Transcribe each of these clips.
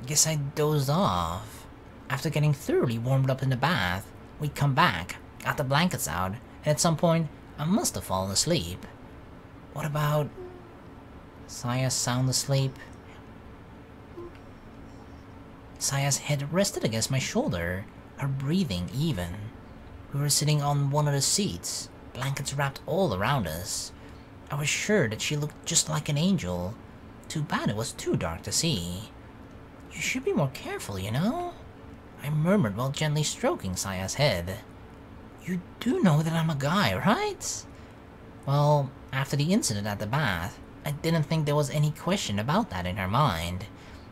Guess I dozed off. After getting thoroughly warmed up in the bath, we'd come back, got the blankets out, and at some point, I must have fallen asleep. What about... Saya sound asleep? Saya's head rested against my shoulder, her breathing even. We were sitting on one of the seats, blankets wrapped all around us. I was sure that she looked just like an angel. Too bad it was too dark to see. You should be more careful, you know? I murmured while gently stroking Saya's head. You do know that I'm a guy, right? Well, after the incident at the bath, I didn't think there was any question about that in her mind.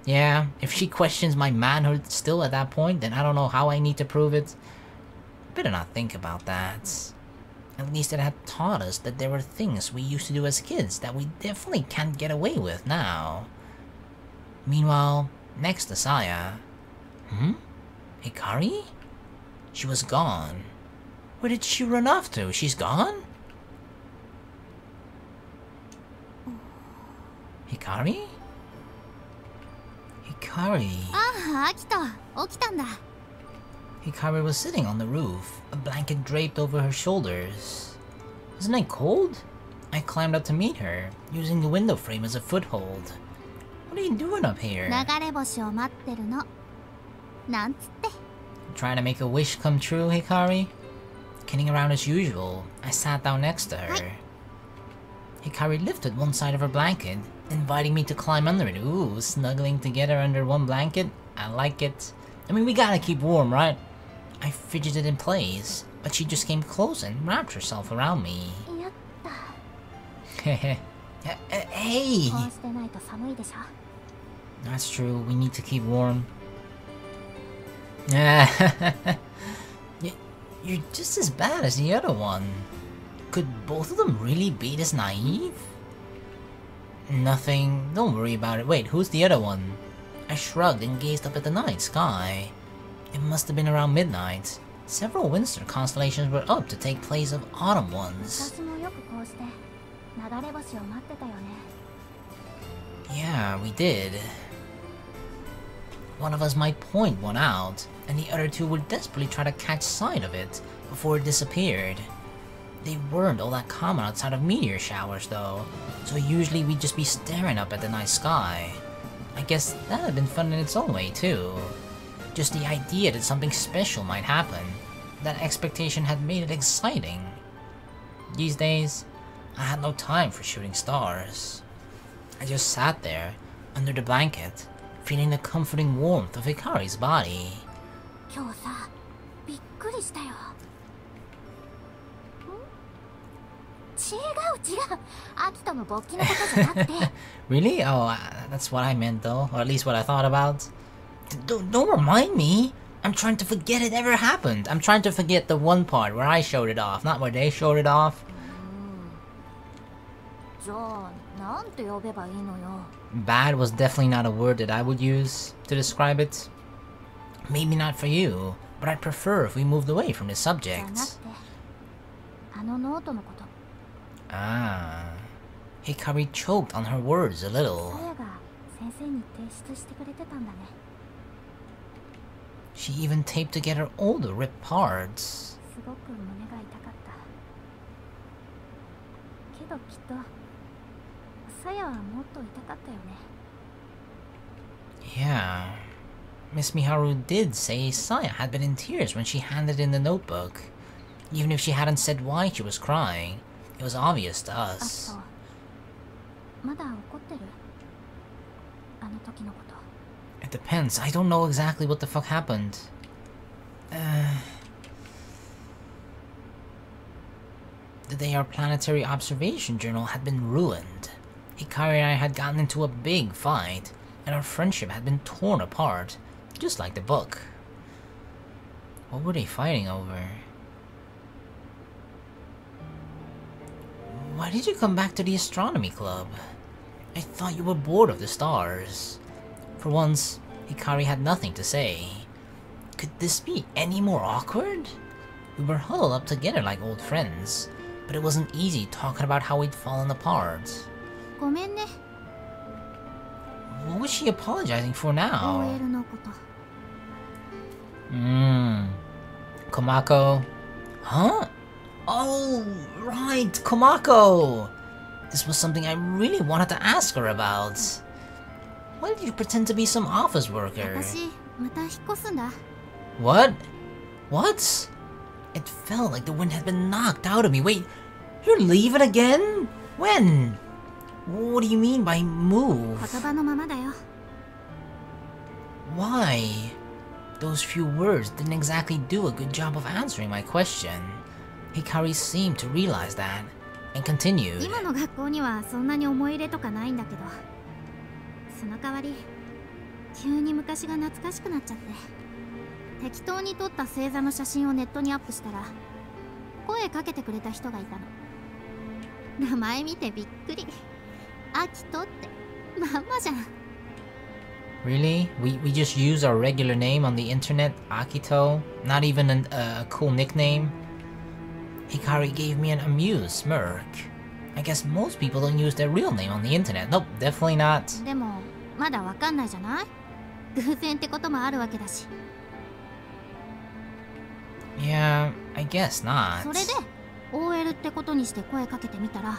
Yeah, if she questions my manhood still at that point, then I don't know how I need to prove it. Better not think about that. At least it had taught us that there were things we used to do as kids that we definitely can't get away with now. Meanwhile, next to Saya... Hikari? She was gone. Where did she run off to? She's gone? Hikari? Hikari... Hikari was sitting on the roof, a blanket draped over her shoulders. Isn't it cold? I climbed up to meet her, using the window frame as a foothold. What are you doing up here? Trying to make a wish come true, Hikari? Kidding around as usual, I sat down next to her. Hikari lifted one side of her blanket, inviting me to climb under it. Ooh, snuggling together under one blanket? I like it. I mean, we gotta keep warm, right? I fidgeted in place, but she just came close and wrapped herself around me. Hey! That's true, we need to keep warm. You're just as bad as the other one. Could both of them really be this naive? Nothing, don't worry about it. Wait, who's the other one? I shrugged and gazed up at the night sky. It must have been around midnight. Several winter constellations were up to take place of autumn ones. Yeah, we did. One of us might point one out, and the other two would desperately try to catch sight of it before it disappeared. They weren't all that common outside of meteor showers though, so usually we'd just be staring up at the night sky. I guess that had been fun in its own way too. Just the idea that something special might happen, that expectation had made it exciting. These days, I had no time for shooting stars. I just sat there, under the blanket, feeling the comforting warmth of Hikari's body. Really? Oh, that's what I meant though, or at least what I thought about. Don't remind me! I'm trying to forget it ever happened. I'm trying to forget the one part where I showed it off, not where they showed it off. Bad was definitely not a word that I would use to describe it. Maybe not for you, but I'd prefer if we moved away from the subject. Ah. Hikari choked on her words a little. She even taped together all the ripped parts. Yeah. Miss Miharu did say Saya had been in tears when she handed in the notebook. Even if she hadn't said why she was crying, it was obvious to us. It depends. I don't know exactly what the fuck happened. The day our planetary observation journal had been ruined, Hikari and I had gotten into a big fight, and our friendship had been torn apart, just like the book. What were they fighting over? Why did you come back to the astronomy club? I thought you were bored of the stars. For once, Hikari had nothing to say. Could this be any more awkward? We were huddled up together like old friends, but it wasn't easy talking about how we'd fallen apart. What was she apologizing for now? OL のこと。Komako. Huh? Oh, right, Komako! This was something I really wanted to ask her about. Why did you pretend to be some office worker? 私、また引っ越すんだ。What? What? It felt like the wind had been knocked out of me. Wait, you're leaving again? When? What do you mean by move? 言葉のままだよ。Why? Those few words didn't exactly do a good job of answering my question. Hikari seemed to realize that, and continued. 今の学校にはそんなに思い入れとかないんだけど、その代わり急に昔が懐かしくなっちゃって、適当に撮った星座の写真をネットにアップしたら声かけてくれた人がいたの。名前見てびっくり。アキトってまんまじゃん。Really? We just use our regular name on the internet, Akito? Not even a cool nickname? Hikari gave me an amused smirk. I guess most people don't use their real name on the internet. Nope, definitely not. でもまだわかんないじゃない？偶然ってこともあるわけだし。Yeah, I guess not. それで OL ってことにして声かけてみたら、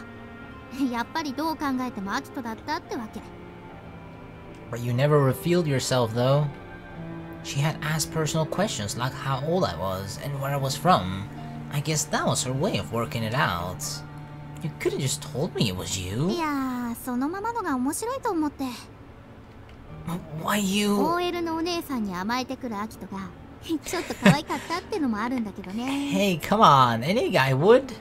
やっぱりどう考えてもアキトだったってわけ。But you never revealed yourself, though. She had asked personal questions like how old I was and where I was from. I guess that was her way of working it out. You could have just told me it was い you. やー、そのままのが面白いと思って。Why you... OL のお姉さんに甘えてくるアキトがちょっと可愛かったってのもあるんだけどね。Hey, come on, any guy would.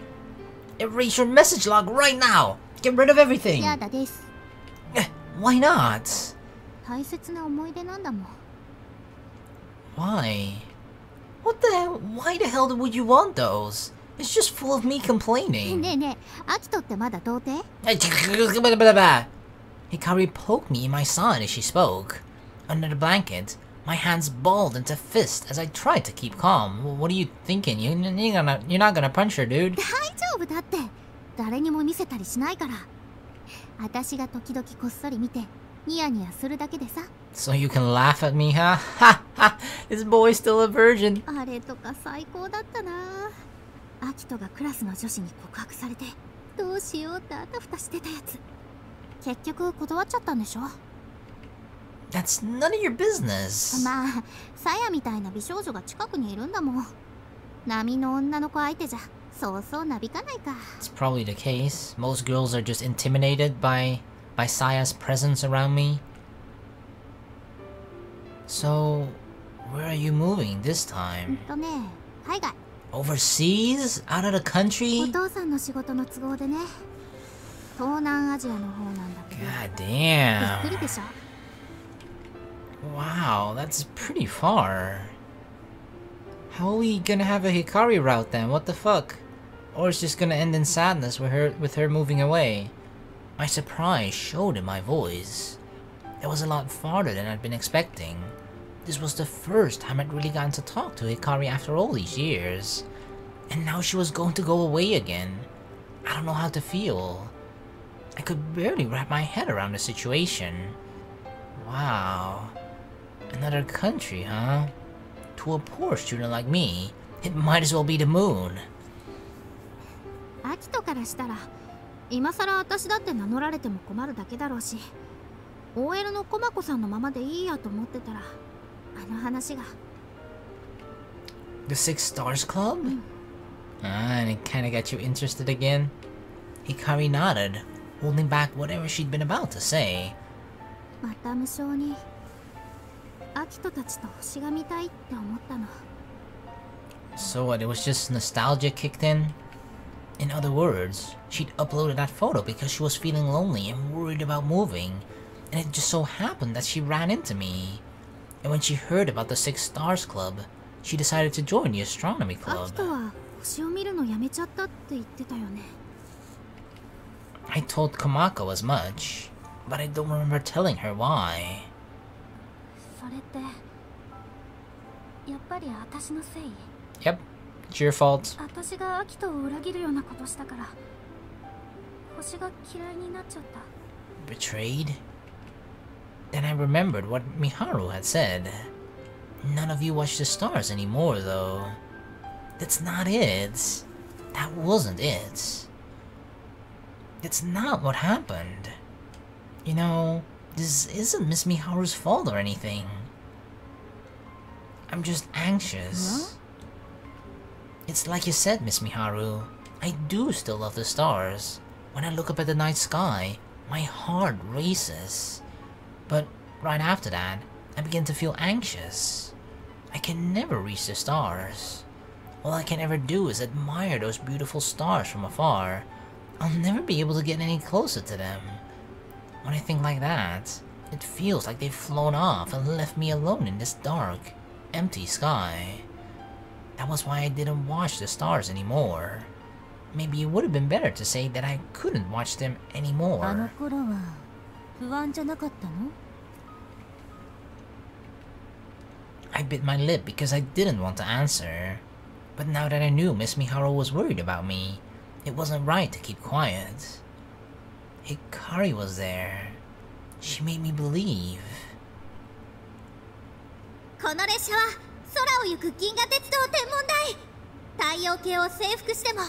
Erase your message log right now. Get rid of everything. やだです。Why not? 大切な思い出なんだもん。Why? What the hell? Why the hell would you want those? It's just full of me complaining. ねえねえ、アキトってまだ童貞？ Hikari poked me in my side as she spoke. Under the blanket, my hands balled into fists as I tried to keep calm. What are you thinking? You're not gonna punch her, dude. 大丈夫だって。誰にも見せたりしないから。私が時々こっそり見てニヤニヤするだけでさ。So you can laugh at me, huh? Ha ha! This boy's still a virgin. あれとか最高だったな。アキトがクラスの女子に告白されてどうしようってあたふたしてたやつ。結局断っちゃったんでしょ。 That's none of your business. まあ、サヤみたいな美少女が近くにいるんだもん。波の女の子相手じゃそうそうなびかないか。 It's probably the case. Most girls are just intimidated by Saya's presence around me. So, where are you moving this time? ね、海外。 Overseas? Out of the お country? 父さんの仕事の都合でね。東南アジアの方なんだけど。 God びっ damn. くりでしょ。 Wow, that's pretty far. How are we gonna have a Hikari route then? What the fuck? Or it's just gonna end in sadness with her moving away. My surprise showed in my voice. It was a lot farther than I'd been expecting. This was the first time I'd really gotten to talk to Hikari after all these years. And now she was going to go away again. I don't know how to feel. I could barely wrap my head around the situation. Wow. Another country, huh? To a poor student like me, it might as well be the moon. アキトからしたら今さら私だって名乗られても困るだけだろうし、 OL のコマコさんのままでいいやと思ってたらあの話が。 The Six Stars Club? And it kinda got you interested again? Hikari nodded, holding back whatever she'd been about to say. また無性にアキトたちと星が見たいって思ったの。 So what, it was just nostalgia kicked in? In other words, she'd uploaded that photo because she was feeling lonely and worried about moving, and it just so happened that she ran into me. And when she heard about the Six Stars Club, she decided to join the Astronomy ア Club. キトは星を見るのやめちゃったって言ってたよね。 I told Komako as much, but I don't remember telling her why. それってやっぱり私のせい？ Yep, it's your fault. 私がアキトを裏切るようなことしたから星が嫌いになっちゃった。 Betrayed? Then I remembered what Miharu had said. None of you watch the stars anymore, though. That's not it. That wasn't it. That's not what happened. You know, this isn't Miss Miharu's fault or anything. I'm just anxious. Huh? It's like you said, Miss Miharu. I do still love the stars. When I look up at the night sky, my heart races. But right after that, I begin to feel anxious. I can never reach the stars. All I can ever do is admire those beautiful stars from afar. I'll never be able to get any closer to them. When I think like that, it feels like they've flown off and left me alone in this dark, empty sky. That was why I didn't watch the stars anymore. Maybe it would have been better to say that I couldn't watch them anymore. あの頃は不安じゃなかったの? I bit my lip because I didn't want to answer. But now that I knew Miss Miharu was worried about me, it wasn't right to keep quiet. Hikari was there. She made me believe. この列車は空を行く銀河鉄道天文台。太陽系を征服しても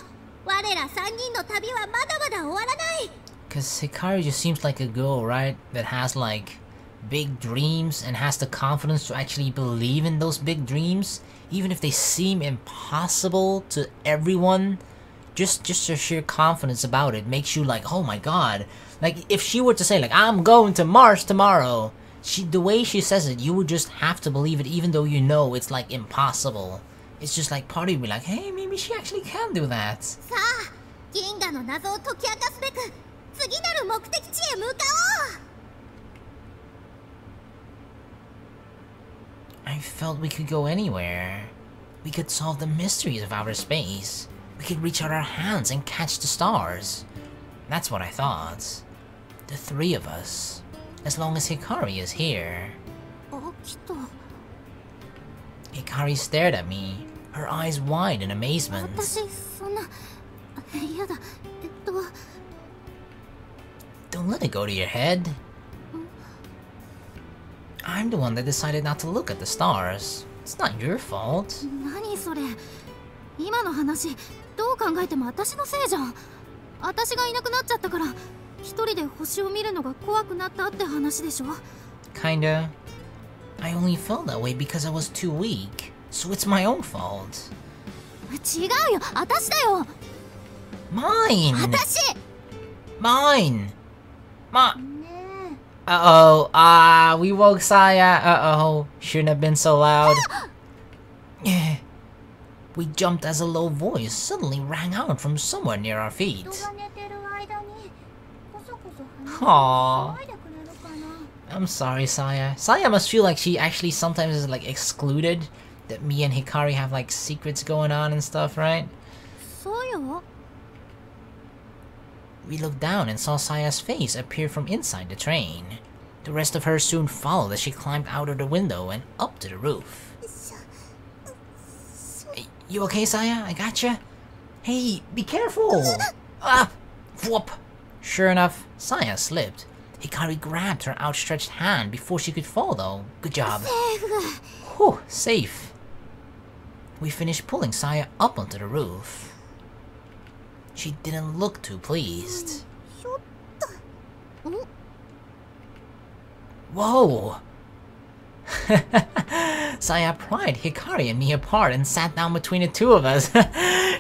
我ら3人の旅はまだまだ終わらない。 Cause Hikari just seems like a girl, right? That has like big dreams and has the confidence to actually believe in those big dreams, even if they seem impossible to everyone. Just her sheer confidence about it makes you like, oh my god. Like if she were to say like, I'm going to Mars tomorrow, the way she says it, you would just have to believe it even though you know it's like impossible. It's just like part of you be like, hey, maybe she actually can do that. さあ、銀河の謎を解き明かすべく次なる目的地へ向かおう。 I felt we could go anywhere. We could solve the mysteries of outer space. We could reach out our hands and catch the stars. That's what I thought. The three of us. As long as Hikari is here. 起きた。 Hikari stared at me, her eyes wide in amazement. 私そんなやだ。Don't let it go to your head. I'm the one that decided not to look at the stars. It's not your fault. 何それ。今の話どう考えても私のせいじゃん。私がいなくなっちゃったから一人で星を見るのが怖くなったって話でしょ。 Kinda. I only felt that way because I was too weak, so it's my own fault. 違うよ、私だよ。 Mine! 私。 Mine! ね Uh-oh, we woke Saya. Uh-oh, shouldn't have been so loud. We jumped as a low voice suddenly rang out from somewhere near our え。 feet. 人が寝てる間にこそこそ話 Aww. 騒いでくれるかな。 I'm sorry, Saya. Saya must feel like she actually sometimes is like excluded. That me and Hikari have like secrets going on and stuff, right? そうよ。 We looked down and saw Saya's face appear from inside the train. The rest of her soon followed as she climbed out of the window and up to the roof. Hey, you okay, Saya? I gotcha. Hey, be careful! Ah! Whoop! Sure enough, Saya slipped. Hikari grabbed her outstretched hand before she could fall, though. Good job. セーフ。 Whew, safe. We finished pulling Saya up onto the roof. She didn't look too pleased. ちょっと。ん Whoa! Saya pried Hikari and me apart and sat down between the two of us.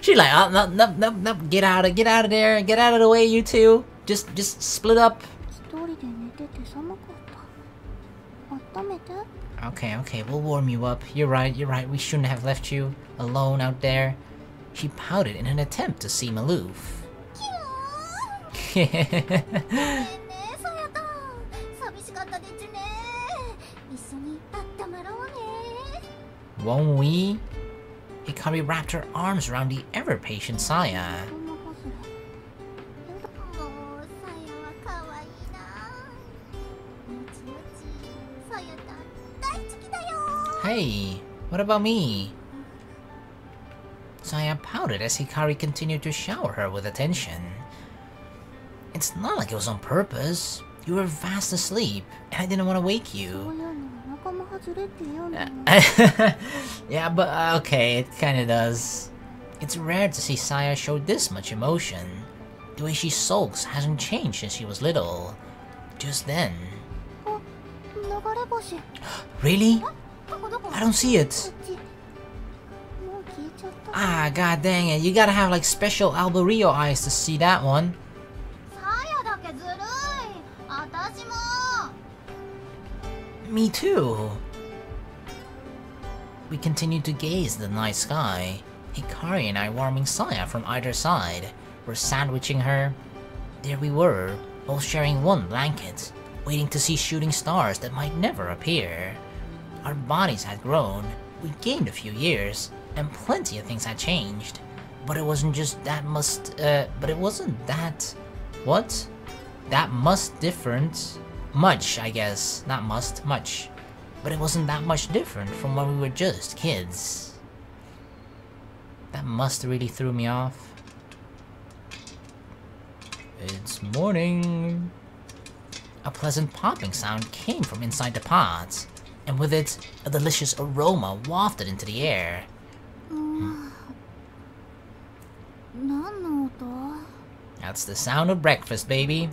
She's like, oh, no, get out of there, get out of the way, you two. Just split up. 一人で寝てて寒かった。温めて。 Okay, we'll warm you up. You're right, we shouldn't have left you alone out there. She pouted in an attempt to seem aloof. ごめんね、さやたん。寂しかったでちゅね。一緒に温まろうね。 Won't we? Hikari wrapped her arms around the ever-patient Saya. もうさやは可愛いな。もちもち、さやたん大好きだよ。 Hey, what about me? Saya pouted as Hikari continued to shower her with attention. It's not like it was on purpose. You were fast asleep, and I didn't want to wake そうい you. うの仲間外れって言うんだよ Yeah, but okay, it kinda does. It's rare to see Saya show this much emotion. The way she sulks hasn't changed since she was little. Just then. あ、流れ星 Really? どこどこ I don't see it. こっちもう消えちゃった Ah, god dang it. You gotta have like special Alberio eyes to see that one. サヤだけずるい私も Me too. We continued to gaze at the night sky. Hikari and I warming Saya from either side. We're sandwiching her. There we were, both sharing one blanket, waiting to see shooting stars that might never appear. Our bodies had grown, we'd gained a few years, and plenty of things had changed. But it wasn't just that but it wasn't that... What? That must different... Much, I guess. Not must, much. But it wasn't that much different from when we were just kids. That must really threw me off. It's morning. A pleasant popping sound came from inside the pot, and with it, a delicious aroma wafted into the air. 何の音 That's the sound of breakfast, baby.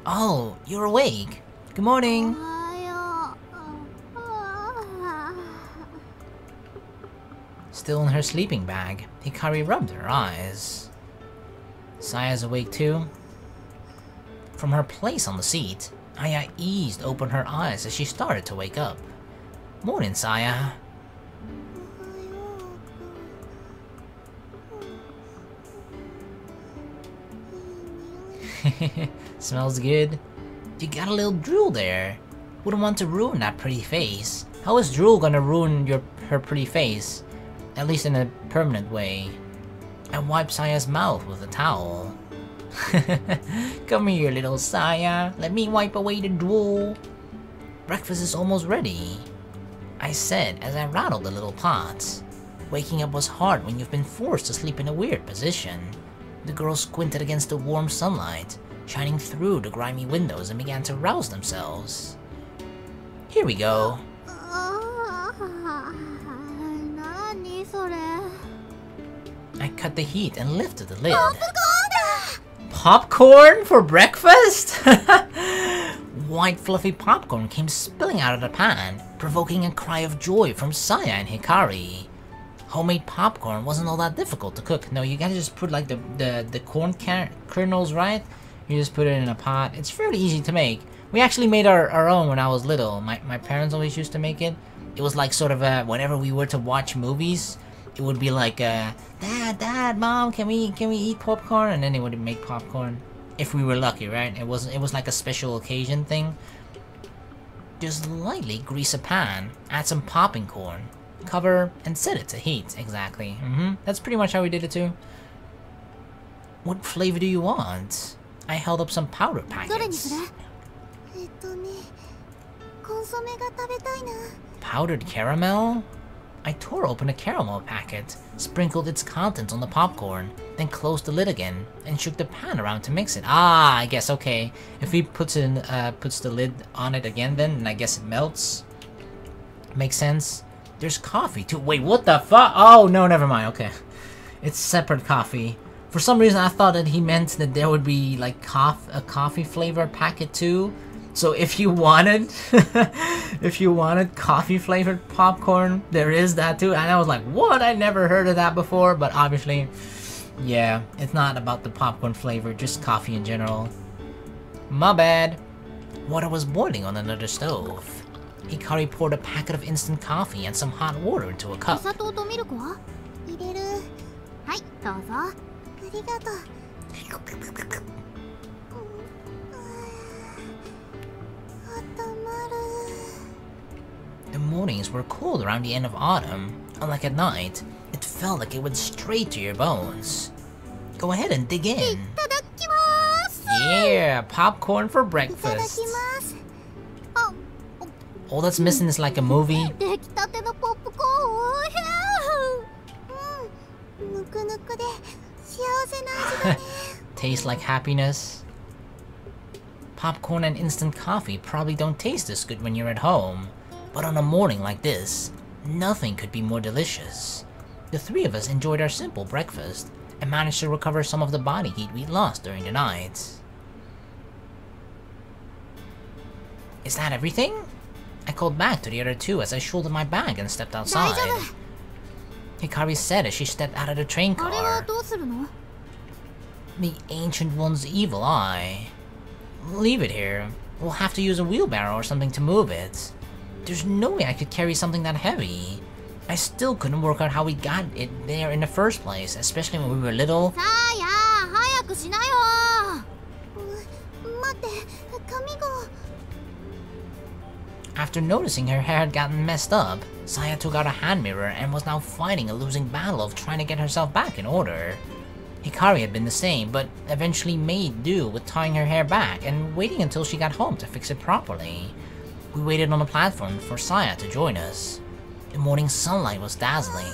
Oh, you're awake. Good morning. おはようあ Still in her sleeping bag, Hikari rubbed her eyes. Saya's awake too. From her place on the seat, Aya eased open her eyes as she started to wake up. Morning, Saya. Smells good. You got a little drool there. Wouldn't want to ruin that pretty face. How is drool gonna ruin her pretty face? At least in a permanent way. I wiped Saya's mouth with a towel. Come here, little Saya. Let me wipe away the drool. Breakfast is almost ready, I said as I rattled the little pot. Waking up was hard when you've been forced to sleep in a weird position. The girls squinted against the warm sunlight, shining through the grimy windows, and began to rouse themselves. Here we go. 何それ I cut the heat and lifted the lid. Popcorn for breakfast? White fluffy popcorn came spilling out of the pan, provoking a cry of joy from Saya and Hikari. Homemade popcorn wasn't all that difficult to cook. No, you gotta just put like the corn kernels, right? You just put it in a pot. It's fairly easy to make. We actually made our own when I was little. My parents always used to make it. It was like sort of whenever we were to watch movies, it would be like Dad, Mom, can we eat popcorn? And then they would make popcorn. If we were lucky, right? It was like a special occasion thing. Just lightly grease a pan, add some popping corn, cover, and set it to heat. Exactly. That's pretty much how we did it too. What flavor do you want? I held up some powder どれにす packets. るコンソメが食べたいな Powdered caramel? I tore open a caramel packet, sprinkled its contents on the popcorn, then closed the lid again, and shook the pan around to mix it. Ah, I guess, okay. If he puts the lid on it again, then I guess it melts. Makes sense. There's coffee too. Wait, what the fuck? Oh, no, never mind, okay. It's separate coffee. For some reason, I thought that he meant that there would be, like, a coffee flavored packet too. So if you wanted, coffee flavored popcorn, there is that too. And I was like, what? I never heard of that before. But obviously, yeah, it's not about the popcorn flavor, just coffee in general. My bad. Water was boiling on another stove. Hikari poured a packet of instant coffee and some hot water into a お cup. 砂糖とミルクは入れるはいどうぞありがとう The mornings were cold around the end of autumn. Unlike at night, it felt like it went straight to your bones. Go ahead and dig in. いただきます Yeah, popcorn for いただき breakfast. ますあ All that's missing is like a movie. 出来たてのポップコーンおいしいぬくぬくで幸せな味だね Tastes like happiness. Popcorn and instant coffee probably don't taste as good when you're at home, but on a morning like this, nothing could be more delicious. The three of us enjoyed our simple breakfast and managed to recover some of the body heat we lost during the night. Is that everything? I called back to the other two as I shouldered my bag and stepped outside. Hikari said as she stepped out of the train car. The Ancient One's evil eye. Leave it here. We'll have to use a wheelbarrow or something to move it. There's no way I could carry something that heavy. I still couldn't work out how we got it there in the first place, especially when we were little. After noticing her hair had gotten messed up, Saya took out a hand mirror and was now fighting a losing battle of trying to get herself back in order. Hikari had been the same, but eventually made do with tying her hair back and waiting until she got home to fix it properly. We waited on the platform for Saya to join us. The morning sunlight was dazzling.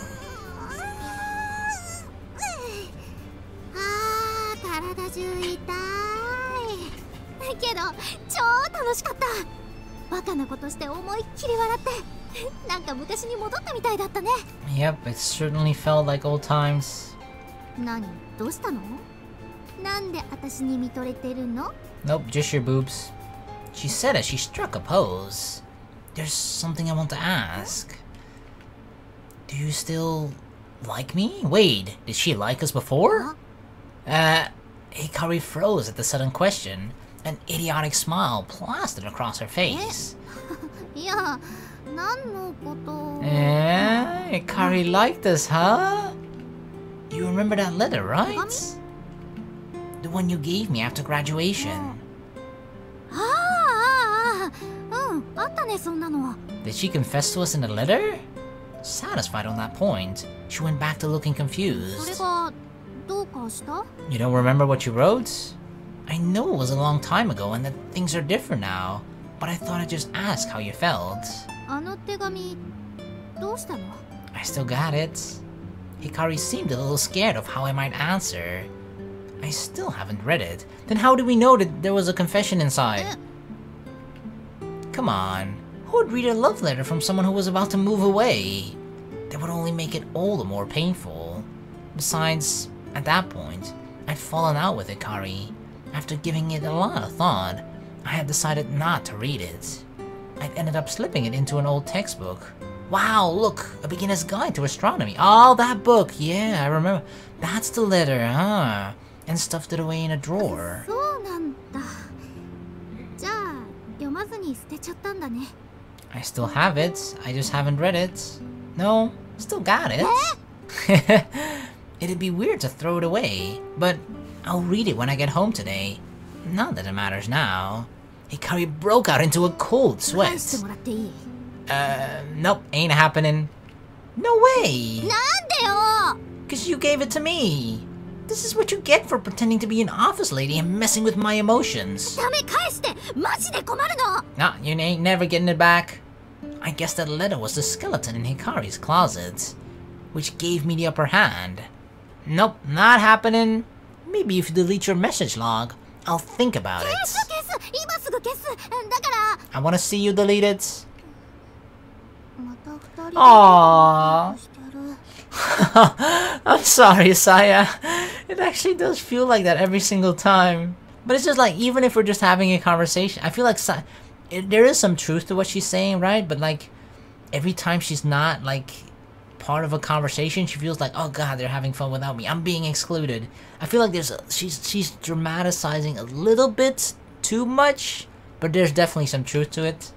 Yep, it certainly felt like old times. Nope, just your boobs. She said as she struck a pose. There's something I want to ask. Do you still like me? Wait, did she like us before? Hikari froze at the sudden question. An idiotic smile plastered across her face. Hikari liked us, huh? You remember that letter, right? The one you gave me after graduation. Did she confess to us in the letter? Satisfied on that point, she went back to looking confused. You don't remember what you wrote? I know it was a long time ago and that things are different now, but I thought I'd just ask how you felt. I still got it. Hikari seemed a little scared of how I might answer. I still haven't read it. Then how do we know that there was a confession inside? Come on, who would read a love letter from someone who was about to move away? That would only make it all the more painful. Besides, at that point, I'd fallen out with Hikari. After giving it a lot of thought, I had decided not to read it. I'd ended up slipping it into an old textbook. Wow, look, A Beginner's Guide to Astronomy. Oh, that book, yeah, I remember. That's the letter, huh? And stuffed it away in a drawer. I still have it, I just haven't read it. No, still got it. It'd be weird to throw it away, but I'll read it when I get home today. Not that it matters now. Hikari broke out into a cold sweat. Nope, ain't happening. No way! 'Cause you gave it to me. This is what you get for pretending to be an office lady and messing with my emotions. Nah, you ain't never getting it back. I guess that letter was the skeleton in Hikari's closet, which gave me the upper hand. Nope, not happening. Maybe if you delete your message log, I'll think about it. I wanna see you delete it. Aww. I'm sorry, Saya. It actually does feel like that every single time. But it's just like, even if we're just having a conversation, I feel like there is some truth to what she's saying, right? But like, every time she's not like part of a conversation, she feels like, oh god, they're having fun without me. I'm being excluded. I feel like she's dramatizing a little bit too much, but there's definitely some truth to it.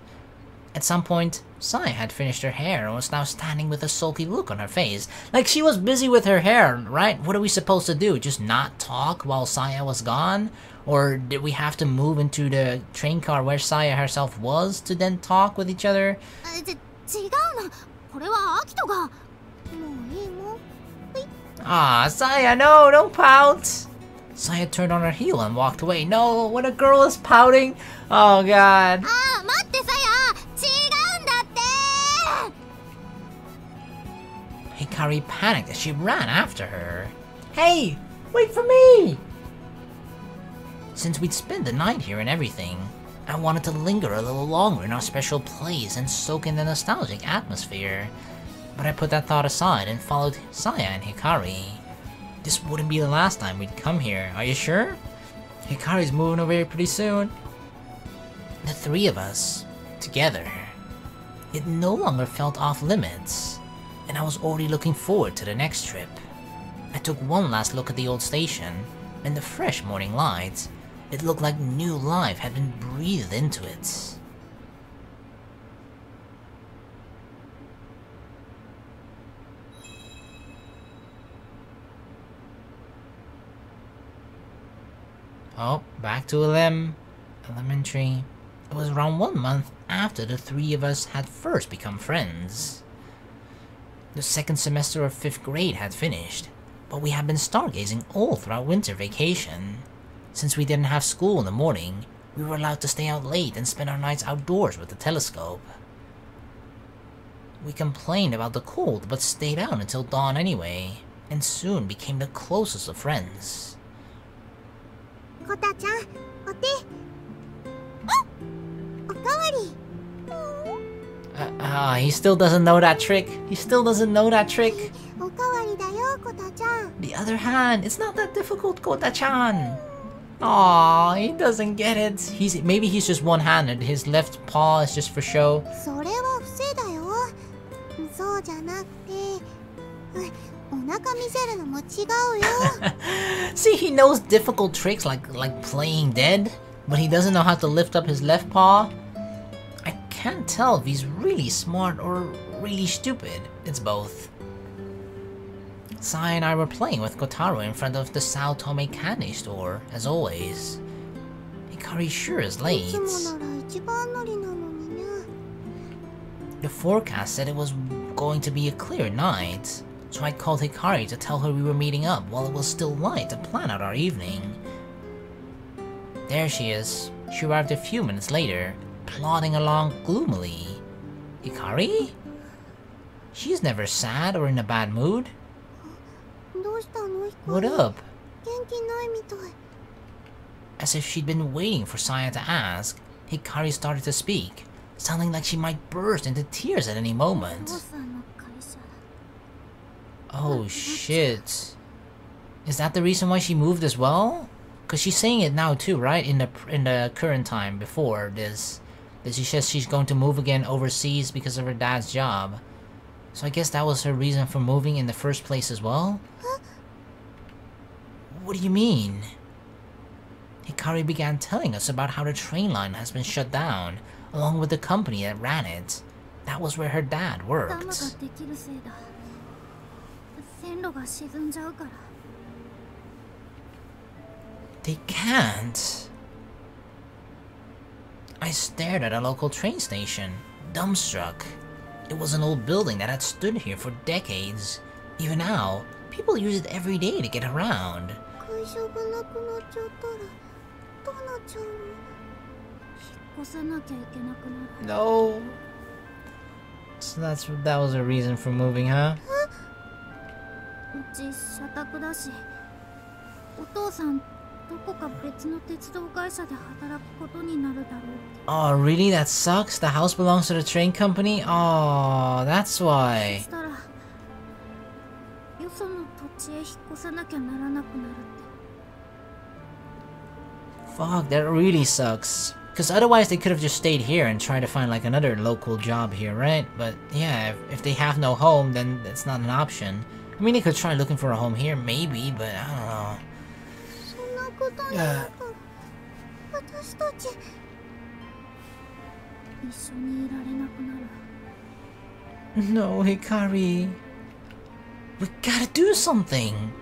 At some point, Saya had finished her hair and was now standing with a sulky look on her face. Like she was busy with her hair, right? What are we supposed to do? Just not talk while Saya was gone? Or did we have to move into the train car where Saya herself was to then talk with each other? Ah, Saya, no, don't pout! Saya turned on her heel and walked away. No, when a girl is pouting, oh god. Hikari panicked as she ran after her. Hey, wait for me! Since we'd spent the night here and everything, I wanted to linger a little longer in our special place and soak in the nostalgic atmosphere. But I put that thought aside and followed Saya and Hikari. This wouldn't be the last time we'd come here, are you sure? Hikari's moving over here pretty soon. The three of us, together. It no longer felt off limits, and I was already looking forward to the next trip. I took one last look at the old station, and the fresh morning light. It looked like new life had been breathed into it. Oh, back to elementary. It was around 1 month after the three of us had first become friends. The second semester of 5th grade had finished, but we had been stargazing all throughout winter vacation. Since we didn't have school in the morning, we were allowed to stay out late and spend our nights outdoors with the telescope. We complained about the cold but stayed out until dawn anyway, and soon became the closest of friends. Kota-chan, ote. Okawari. He still doesn't know that trick. He still doesn't know that trick. Okawari da yo, Kota-chan. The other hand, it's not that difficult, Kota-chan. Aww, he doesn't get it. Maybe he's just one-handed. His left paw is just for show. それは不正だよ。そうじゃなくて、お腹見せるのも違うよ。See, he knows difficult tricks like playing dead, but he doesn't know how to lift up his left paw. I can't tell if he's really smart or really stupid. It's both. Sai and I were playing with Kotaro in front of the Sao Tome candy store, as always. Hikari sure is late. The forecast said it was going to be a clear night, so I called Hikari to tell her we were meeting up while it was still light to plan out our evening. There she is. She arrived a few minutes later, plodding along gloomily. Hikari? She's never sad or in a bad mood. What up? As if she'd been waiting for Saya to ask, Hikari started to speak, sounding like she might burst into tears at any moment. Oh shit. Is that the reason why she moved as well? Cause she's saying it now too, right? In the current time before this. That she says she's going to move again overseas because of her dad's job. So I guess that was her reason for moving in the first place as well? What do you mean? Hikari began telling us about how the train line has been shut down, along with the company that ran it. That was where her dad worked. They can't. I stared at a local train station, dumbstruck. It was an old building that had stood here for decades. Even now, people use it every day to get around. No. So that was a reason for moving, huh? Oh, really? That sucks? The house belongs to the train company? Oh, that's why. Fuck, that really sucks. Because otherwise they could have just stayed here and tried to find like another local job here, right? But yeah, if they have no home, then that's not an option. I mean, they could try looking for a home here, maybe, but I don't know. No, Hikari. We gotta do something.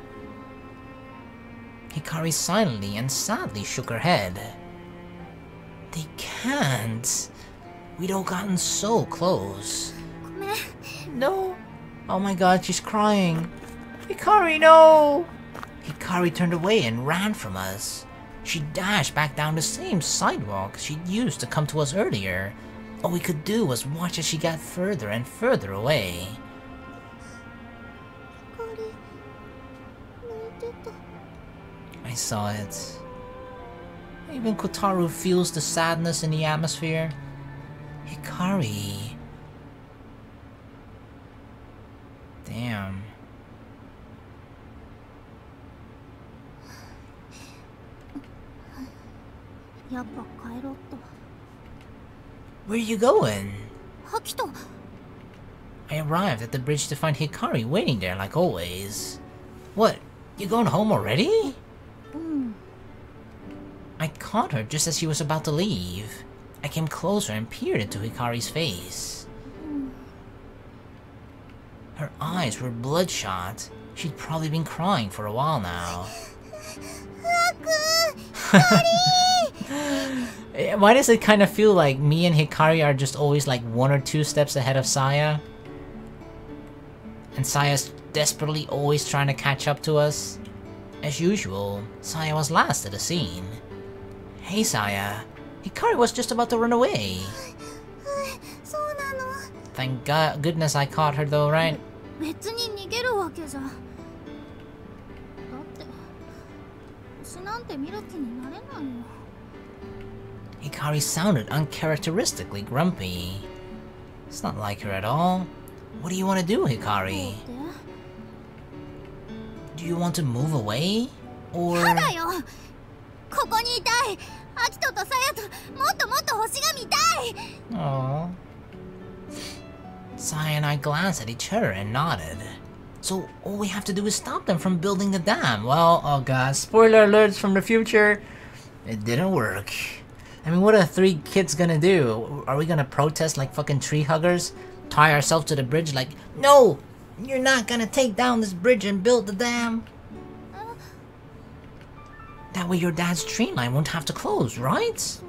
Hikari silently and sadly shook her head. They can't. We'd all gotten so close. No. Oh my god, she's crying. Hikari, no! Hikari turned away and ran from us. She dashed back down the same sidewalk she'd used to come to us earlier. All we could do was watch as she got further and further away. I saw it. Even Kotaru feels the sadness in the atmosphere. Hikari. Damn. Where are you going? I arrived at the bridge to find Hikari waiting there like always. What? You going home already? I caught her just as she was about to leave. I came closer and peered into Hikari's face. Her eyes were bloodshot. She'd probably been crying for a while now. Why does it kind of feel like me and Hikari are just always like 1 or 2 steps ahead of Saya? And Saya's desperately always trying to catch up to us? As usual, Saya was last at the scene. Hey Saya, Hikari was just about to run away. Thank goodness I caught her though, right? Hikari sounded uncharacteristically grumpy. It's not like her at all. What do you want to do, Hikari? Do you want to move away? Or... Aww. Saya and I glanced at each other and nodded. So all we have to do is stop them from building the dam. Well, oh god, spoiler alerts from the future. It didn't work. I mean, what are 3 kids gonna do? Are we gonna protest like fucking tree huggers? Tie ourselves to the bridge like, no! You're not gonna take down this bridge and build the dam? That way your dad's tree line won't have to close, right?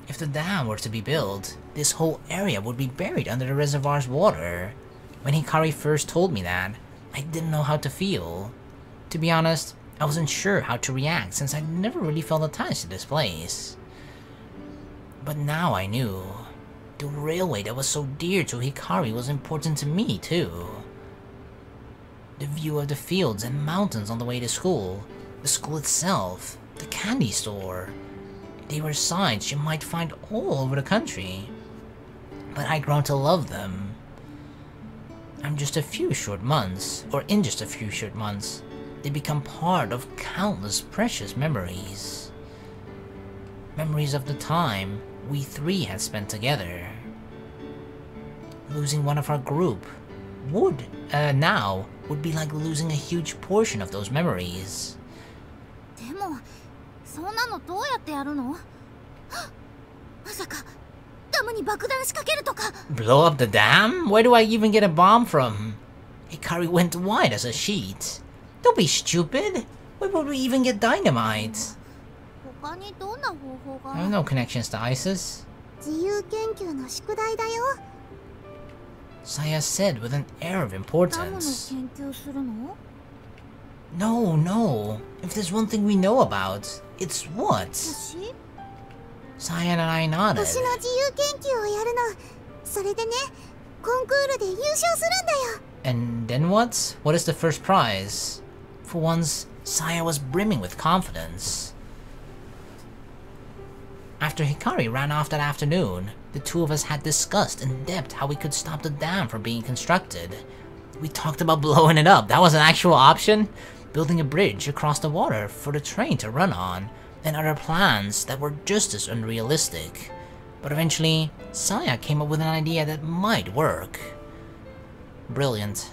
If the dam were to be built, this whole area would be buried under the reservoir's water. When Hikari first told me that, I didn't know how to feel. To be honest, I wasn't sure how to react since I'd never really felt attached to this place. But now I knew. The railway that was so dear to Hikari was important to me too. The view of the fields and mountains on the way to school, the school itself, the candy store. They were signs you might find all over the country. But I'd grown to love them. In just a few short months, they become part of countless precious memories. Memories of the time we 3 had spent together. Losing one of our group would be like losing a huge portion of those memories. Blow up the dam? Where do I even get a bomb from? Hikari went white as a sheet. Don't be stupid. Where would we even get dynamite? I have no connections to ISIS. Saya said with an air of importance. No. If there's one thing we know about, it's what? Saya and I nodded. And then what? What is the first prize? For once, Saya was brimming with confidence. After Hikari ran off that afternoon, the 2 of us had discussed in depth how we could stop the dam from being constructed. We talked about blowing it up. That was an actual option? Building a bridge across the water for the train to run on, and other plans that were just as unrealistic. But eventually, Saya came up with an idea that might work. Brilliant.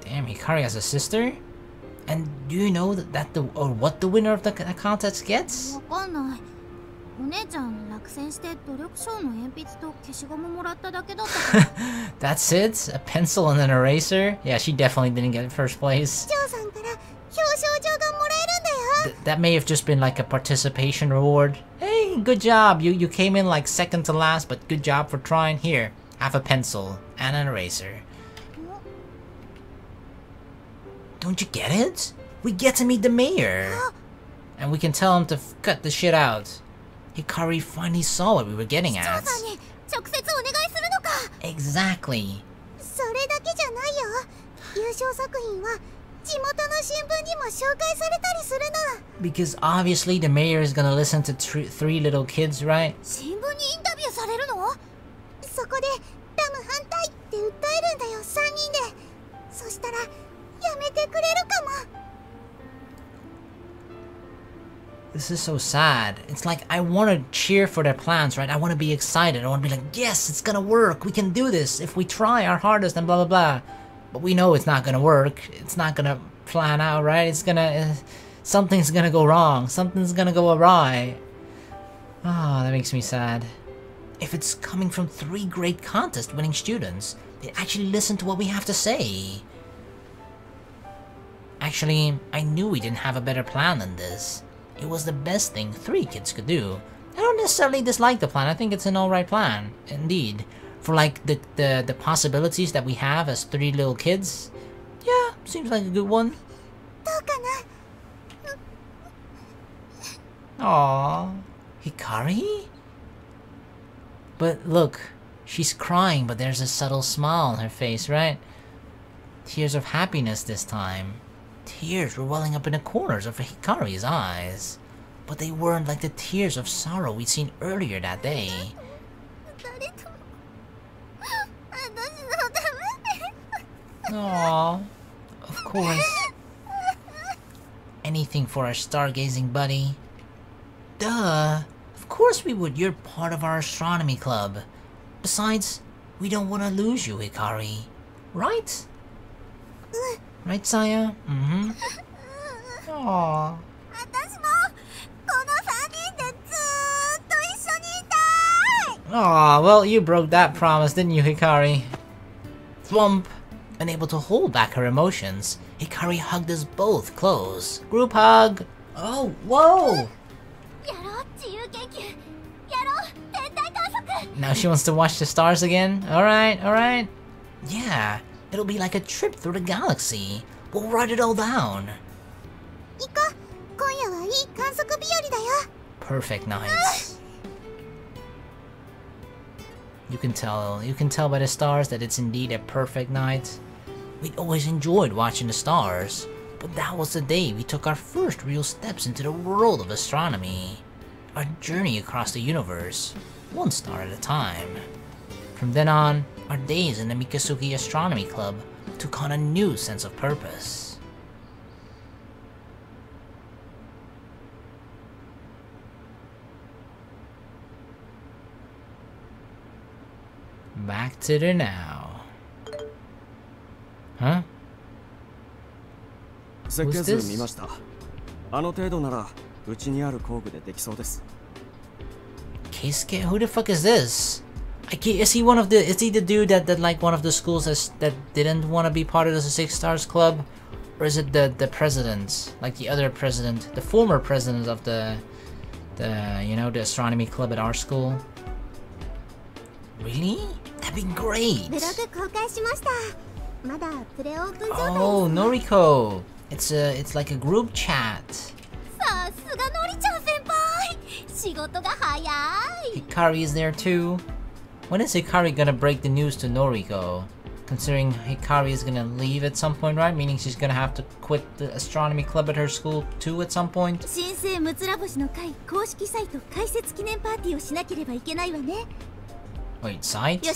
Damn, Hikari has a sister? And do you know what the winner of the contest gets? That's it? A pencil and an eraser? Yeah, she definitely didn't get first place. That may have just been like a participation reward. Hey, good job. You came in like second to last, but good job for trying. Here, have a pencil and an eraser. Don't you get it? We get to meet the mayor. And we can tell him to cut the shit out. Hikari finally saw what we were getting at. Exactly. それだけじゃないよ。優勝作品は地元の新聞にも紹介されたりするの。Because obviously the mayor is gonna listen to three little kids, right? 新聞にインタビューされるの？そこでダム反対って訴えるんだよ、3人で。そしたらやめてくれるかも。This is so sad. It's like I want to cheer for their plans, right? I want to be excited. I want to be like, yes, it's gonna work. We can do this if we try our hardest and blah blah blah. But we know it's not gonna work. It's not gonna plan out, right? It's gonna... something's gonna go wrong. Something's gonna go awry. Ah, that makes me sad. If it's coming from 3 great contest-winning students, they actually listen to what we have to say. Actually, I knew we didn't have a better plan than this. It was the best thing 3 kids could do. I don't necessarily dislike the plan. I think it's an alright plan, indeed. For like the possibilities that we have as 3 little kids, yeah, seems like a good one. Aww, Hikari? But look, she's crying, but there's a subtle smile on her face, right? Tears of happiness this time. Tears were welling up in the corners of Hikari's eyes, but they weren't like the tears of sorrow we'd seen earlier that day. Aww, of course. Anything for our stargazing buddy. Duh, of course we would. You're part of our astronomy club. Besides, we don't want to lose you, Hikari. Right? Right, Saya? Mm-hmm. Aww. Aw, well, you broke that promise, didn't you, Hikari? Thwomp! Unable to hold back her emotions, Hikari hugged us both close. Group hug! Oh, whoa! Now she wants to watch the stars again? Alright, alright. Yeah, it'll be like a trip through the galaxy. We'll write it all down. Perfect nights. You can tell by the stars that it's indeed a perfect night. We'd always enjoyed watching the stars, but that was the day we took our first real steps into the world of astronomy. Our journey across the universe, one star at a time. From then on, our days in the Mikasugi Astronomy Club took on a new sense of purpose. Back to the now. Huh? Who's this? Keisuke? Who the fuck is this? Is he one of the? Is he the dude that like one of the schools that didn't want to be part of the 6 Stars Club, or is it the president, like the other president, the former president of the the astronomy club at our school? Really? That'd be great. Oh, Noriko. It's like a group chat. Hikari is there too. When is Hikari gonna break the news to Noriko? Considering Hikari is gonna leave at some point, right? Meaning she's gonna have to quit the astronomy club at her school too at some point? Wait, site?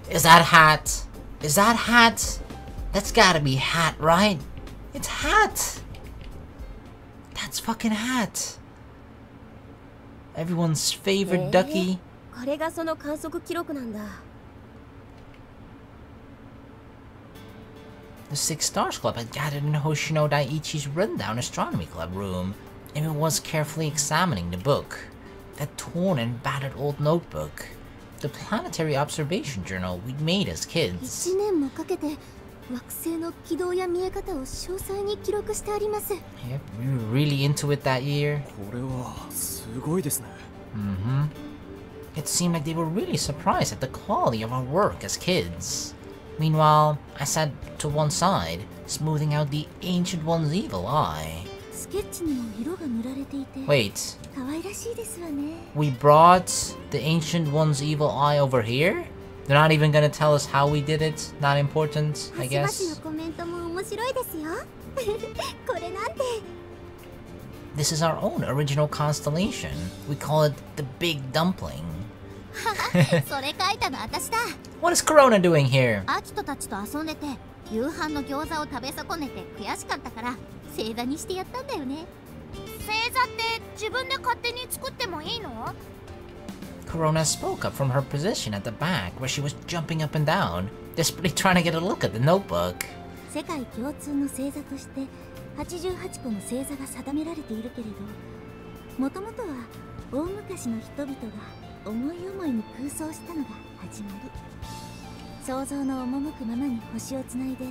Is that Hat? Is that Hat? That's gotta be Hat, right? It's Hat! That's fucking Hat! Everyone's favorite ducky. The 6 Stars Club had gathered in Hoshino Daiichi's rundown astronomy club room. Everyone was carefully examining the book. That torn and battered old notebook. The planetary observation journal we'd made as kids. Yep, we were really into it that year. Mm-hmm. It seemed like they were really surprised at the quality of our work as kids. Meanwhile, I sat to one side, smoothing out the Ancient One's evil eye. Wait, we brought the Ancient One's evil eye over here? They're not even gonna tell us how we did it? Not important, I guess. This is our own original constellation. We call it the Big Dumpling. What is Corona doing here? Corona spoke up from her position at the back where she was jumping up and down, desperately trying to get a look at the notebook. 88個の星座が定められているけれど、もともとは大昔の人々が思い思いに空想したのが始まり。想像の赴くままに星をつないで、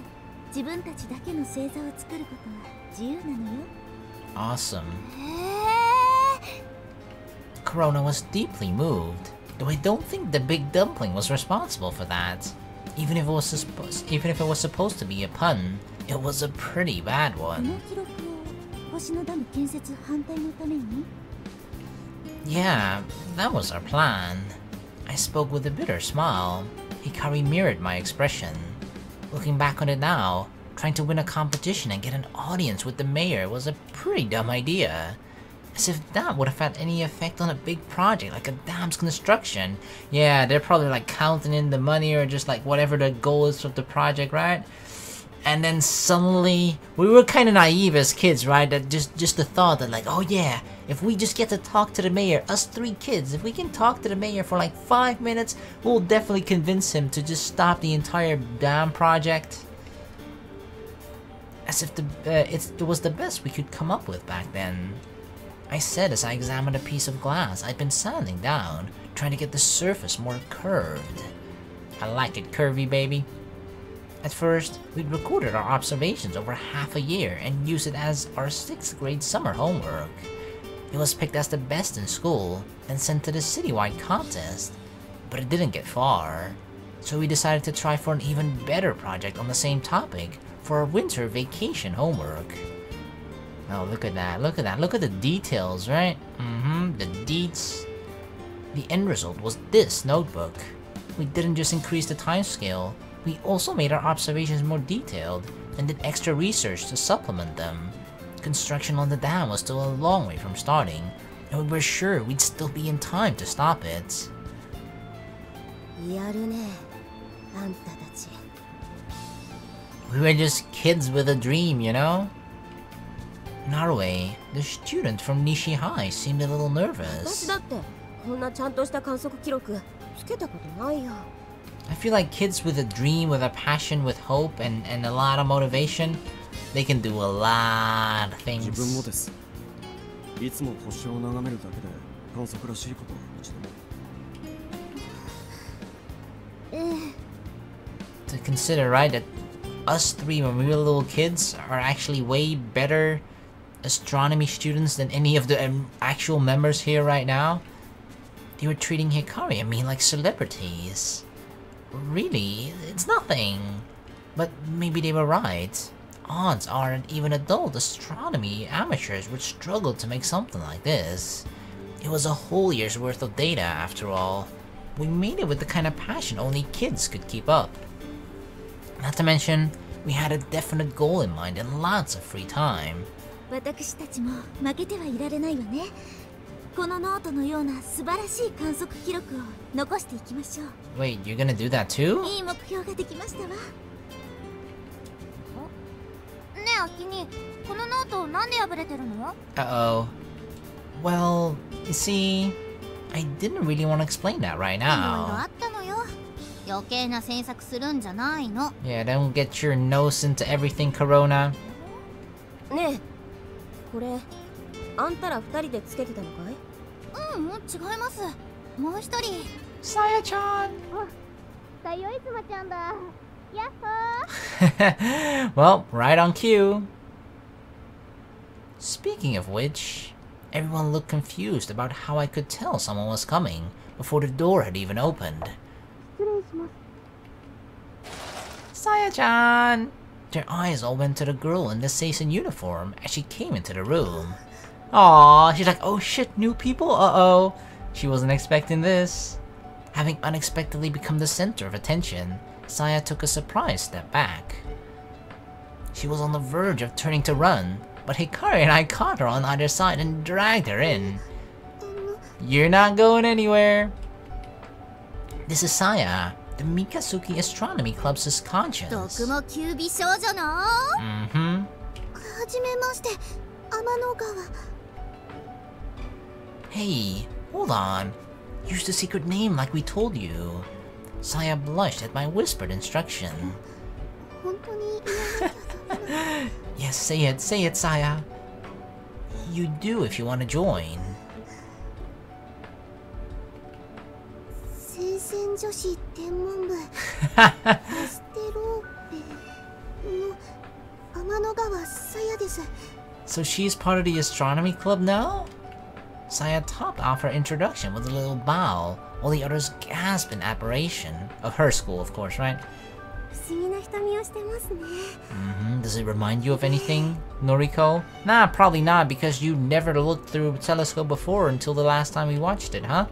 自分たちだけの星座を作ることは自由なのよ。Awesome. Corona was deeply moved, though I don't think the Big Dumpling was responsible for that. Even if it was supposed to be a pun, it was a pretty bad one. Yeah, that was our plan. I spoke with a bitter smile. Hikari mirrored my expression. Looking back on it now, trying to win a competition and get an audience with the mayor was a pretty dumb idea. As if that would have had any effect on a big project like a dam's construction. Yeah, they're probably like counting in the money or just like whatever the goal is of the project, right? And then suddenly, we were kind of naive as kids, right? That just the thought that like, oh yeah, if we just get to talk to the mayor, us 3 kids, if we can talk to the mayor for like 5 minutes, we'll definitely convince him to just stop the entire dam project. As if it was the best we could come up with back then. I said as I examined a piece of glass I'd been sanding down, trying to get the surface more curved. I like it curvy, baby. At first, we'd recorded our observations over half a year and used it as our 6th grade summer homework. It was picked as the best in school, then sent to the citywide contest, but it didn't get far. So we decided to try for an even better project on the same topic for our winter vacation homework. Oh, look at that, look at that, look at the details, right? The deets. The end result was this notebook. We didn't just increase the time scale, we also made our observations more detailed and did extra research to supplement them. Construction on the dam was still a long way from starting, and we were sure we'd still be in time to stop it. We were just kids with a dream, you know? Narue, the student from Nishi High, seemed a little nervous. I feel like kids with a dream, with a passion, with hope, and a lot of motivation, they can do a lot of things. To consider, right, that us 3 when we were little kids are actually way better astronomy students than any of the actual members here right now. They were treating Hikari and me like celebrities. Really, it's nothing. But maybe they were right. Odds are that even adult astronomy amateurs would struggle to make something like this. It was a whole year's worth of data after all. We made it with the kind of passion only kids could keep up. Not to mention, we had a definite goal in mind and lots of free time. Wait, you're gonna do that too? Uh-oh. Well, you see, I didn't really want to explain that right now. Yeah, don't get your nose into everything, Corona. Saya-chan! Well, right on cue. Speaking of which, everyone looked confused about how I could tell someone was coming, before the door had even opened. Saya-chan! Their eyes all went to the girl in the Seisen uniform as she came into the room. Aww, she's like, oh shit, new people? Uh-oh. She wasn't expecting this. Having unexpectedly become the center of attention, Saya took a surprised step back. She was on the verge of turning to run, but Hikari and I caught her on either side and dragged her in. You're not going anywhere. This is Saya, the Mikasuki Astronomy Club's conscience. Mm-hmm. Hey, hold on. Use the secret name like we told you. Saya blushed at my whispered instruction. Yes, say it, Saya. You do if you want to join. So she's part of the astronomy club now? Saya topped off her introduction with a little bow, while the others gasped in admiration. Of her school, of course, right? Does it remind you of anything, Noriko? Nah, probably not, because you never looked through a telescope before until the last time we watched it, huh?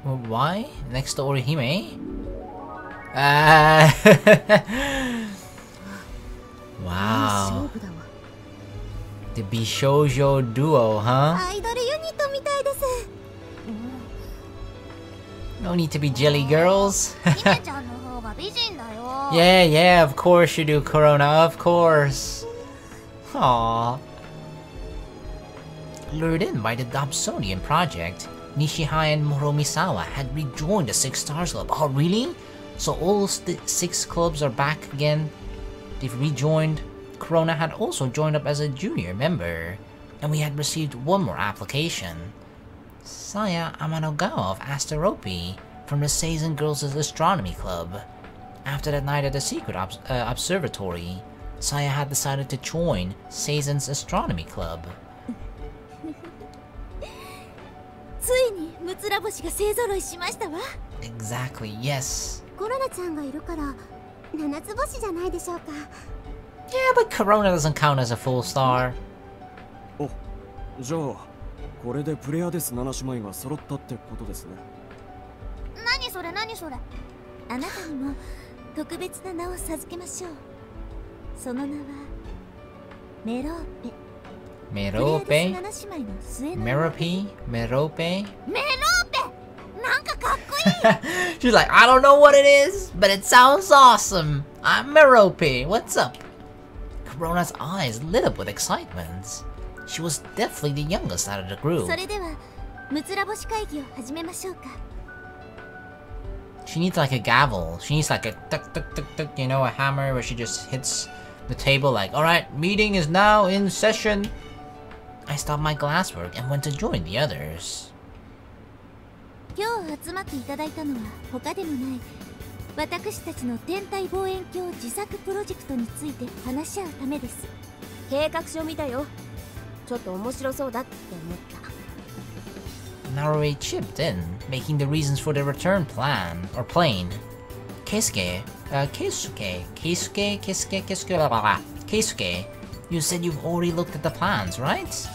Well, why? Next to Orihime? Wow. The Bishoujo duo, huh? No need to be jelly girls. Yeah, of course you do, Corona, of course. Aww. Lured in by the Dobsonian project, Nishihai and Moromisawa had rejoined the Six Stars Club. Oh, really? So all six clubs are back again? They've rejoined. Corona had also joined up as a junior member, and we had received one more application. Saya Amanogawa of Asterope from the Seisen Girls' Astronomy Club. After that night at the secret observatory, Saya had decided to join Seisen's Astronomy Club. Exactly, yes. Yeah, but Corona doesn't count as a full star. Merope? Merope? She's like, I don't know what it is, but it sounds awesome. I'm Merope. What's up? Corona's eyes lit up with excitement. She was definitely the youngest out of the group. She needs like a gavel. She needs like a tuk tuk tuk tuk, you know, a hammer where she just hits the table like, alright, meeting is now in session. I stopped my glasswork and went to join the others. Narue chipped in, making the reasons for the return plan, or plain. Keisuke, you said you've already looked at the plans, right?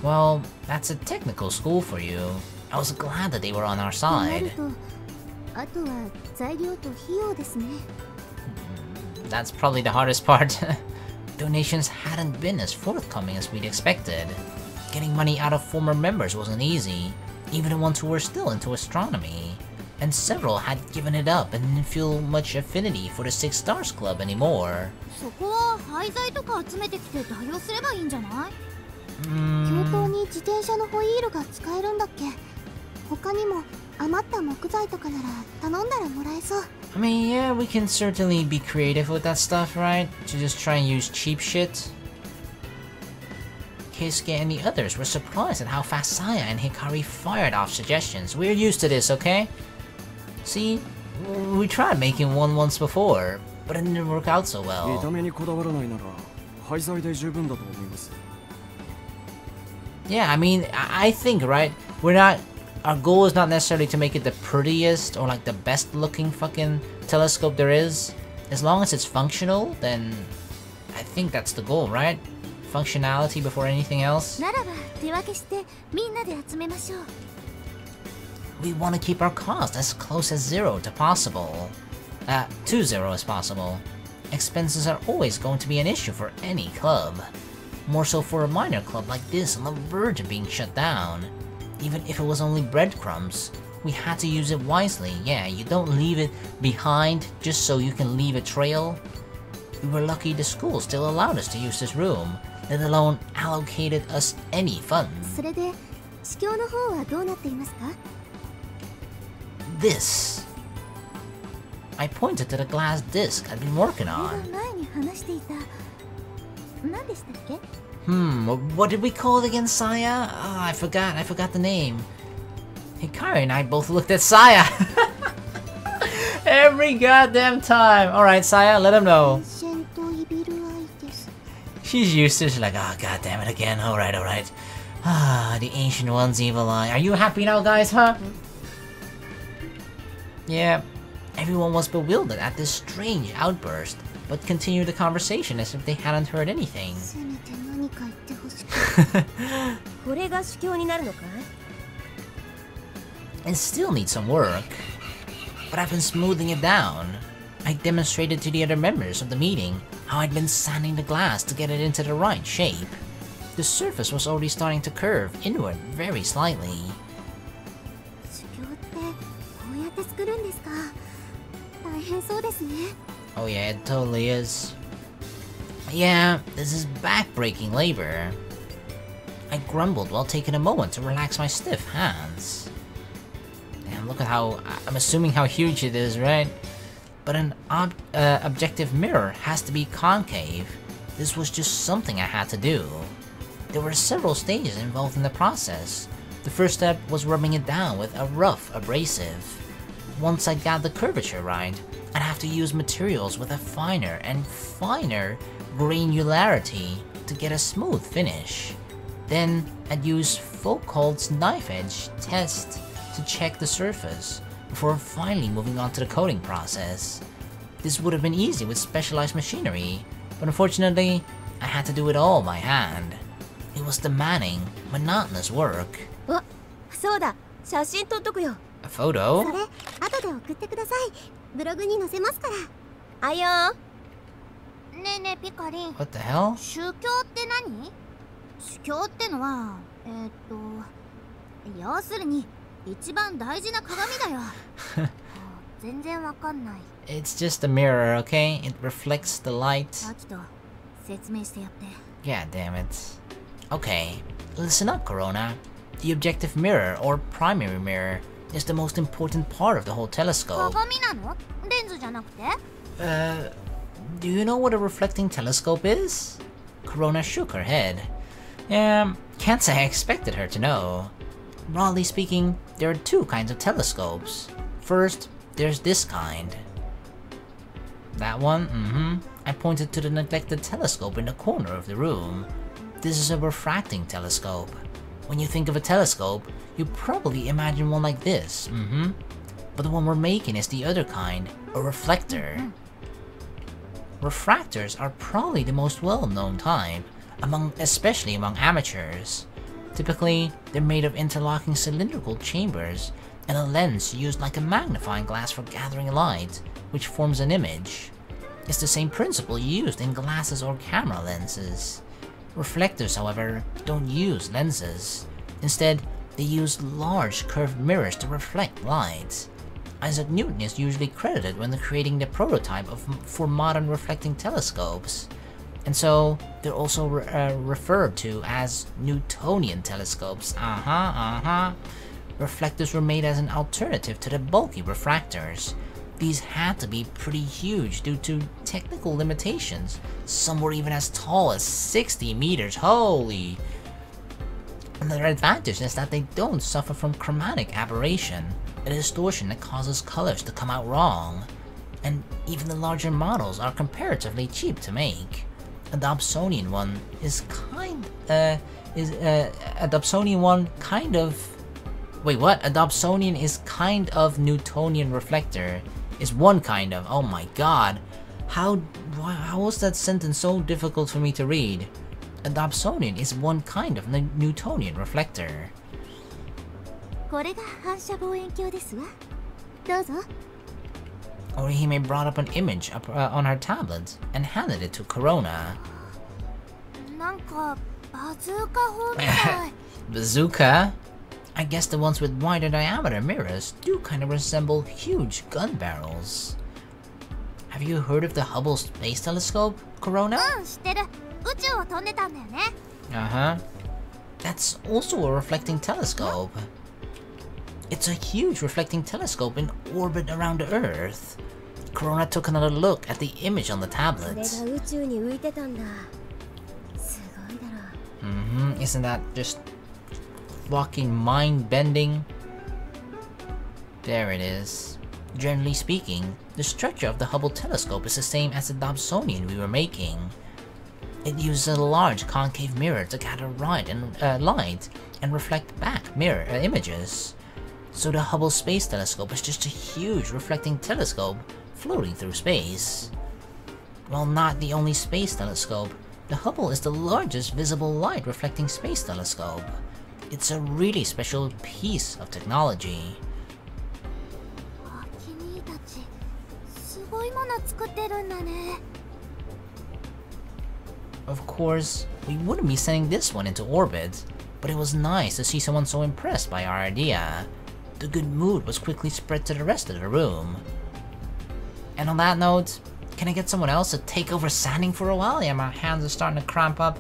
Well, that's a technical school for you. I was glad that they were on our side. That's probably the hardest part. Donations hadn't been as forthcoming as we'd expected. Getting money out of former members wasn't easy, even the ones who were still into astronomy. And several had given it up and didn't feel much affinity for the Six Stars Club anymore. I mean, yeah, we can certainly be creative with that stuff, right? To just try and use cheap shit. Keisuke and the others were surprised at how fast Saya and Hikari fired off suggestions. We're used to this, okay? See, we tried making one once before, but it didn't work out so well. Yeah, I mean, I think, right, our goal is not necessarily to make it the prettiest or like the best looking fucking telescope there is. As long as it's functional, then I think that's the goal, right? Functionality before anything else. We want to keep our cost as close as zero to possible. To zero as possible. Expenses are always going to be an issue for any club. More so for a minor club like this on the verge of being shut down. Even if it was only breadcrumbs, we had to use it wisely. Yeah, you don't leave it behind just so you can leave a trail. We were lucky the school still allowed us to use this room, let alone allocated us any funds. This. I pointed to the glass disc I'd been working on. What did we call it again, Saya? Oh, I forgot the name. Hikari and I both looked at Saya. Every goddamn time. Alright, Saya, let him know. She's used to it. She's like, oh, god damn it again. Alright. Ah, the Ancient One's evil eye. Are you happy now, guys, huh? Yeah, everyone was bewildered at this strange outburst, but continued the conversation as if they hadn't heard anything. It still needs some work, but I've been smoothing it down. I demonstrated to the other members of the meeting how I'd been sanding the glass to get it into the right shape. The surface was already starting to curve inward very slightly. Oh yeah, it totally is. Yeah, this is back-breaking labor. I grumbled while taking a moment to relax my stiff hands. Damn, look at how... I'm assuming how huge it is, right? But an objective mirror has to be concave. This was just something I had to do. There were several stages involved in the process. The first step was rubbing it down with a rough abrasive. Once I got the curvature right, I'd have to use materials with a finer and finer granularity to get a smooth finish. Then I'd use Foucault's knife edge test to check the surface, before finally moving on to the coating process. This would have been easy with specialized machinery, but unfortunately, I had to do it all by hand. It was demanding, monotonous work. A photo? What the hell? It's just a mirror, okay? It reflects the light. God damn it. Okay, listen up, Corona. The objective mirror, or primary mirror, is the most important part of the whole telescope. Do you know what a reflecting telescope is? Corona shook her head. Can't say I expected her to know. Broadly speaking, there are two kinds of telescopes. First, there's this kind. That one? I pointed to the neglected telescope in the corner of the room. This is a refracting telescope. When you think of a telescope, you probably imagine one like this, But the one we're making is the other kind, a reflector. Refractors are probably the most well-known type, especially among amateurs. Typically, they're made of interlocking cylindrical chambers, and a lens used like a magnifying glass for gathering light, which forms an image. It's the same principle used in glasses or camera lenses. Reflectors, however, don't use lenses. Instead, they use large curved mirrors to reflect light. Isaac Newton is usually credited when creating the prototype for modern reflecting telescopes. And so, they're also referred to as Newtonian telescopes. Reflectors were made as an alternative to the bulky refractors. These had to be pretty huge due to technical limitations. Some were even as tall as 60 meters. Holy! Another advantage is that they don't suffer from chromatic aberration, a distortion that causes colors to come out wrong. And even the larger models are comparatively cheap to make. A Dobsonian one is kind of... Wait, what? A Dobsonian is kind of Newtonian reflector. Is one kind of. Oh my god. How was that sentence so difficult for me to read? A Dobsonian is one kind of Newtonian reflector. これが反射望遠鏡ですわ。どうぞ。Orihime brought up an image on her tablet and handed it to Corona. なんかバズーカ砲みたい。Bazooka? I guess the ones with wider diameter mirrors do kind of resemble huge gun barrels. Have you heard of the Hubble Space Telescope, Corona? 知ってる。宇宙を飛んでたんだよね。Uh-huh. That's also a reflecting telescope. It's a huge reflecting telescope in orbit around the Earth. Corona took another look at the image on the tablet. Isn't that just fucking mind-bending? There it is. Generally speaking, the structure of the Hubble telescope is the same as the Dobsonian we were making. It uses a large concave mirror to gather light and reflect back mirror images. So the Hubble Space Telescope is just a huge reflecting telescope floating through space. While not the only space telescope, the Hubble is the largest visible light reflecting space telescope. It's a really special piece of technology. Of course, we wouldn't be sending this one into orbit, but it was nice to see someone so impressed by our idea. The good mood was quickly spread to the rest of the room. And on that note, can I get someone else to take over sanding for a while? Yeah, my hands are starting to cramp up.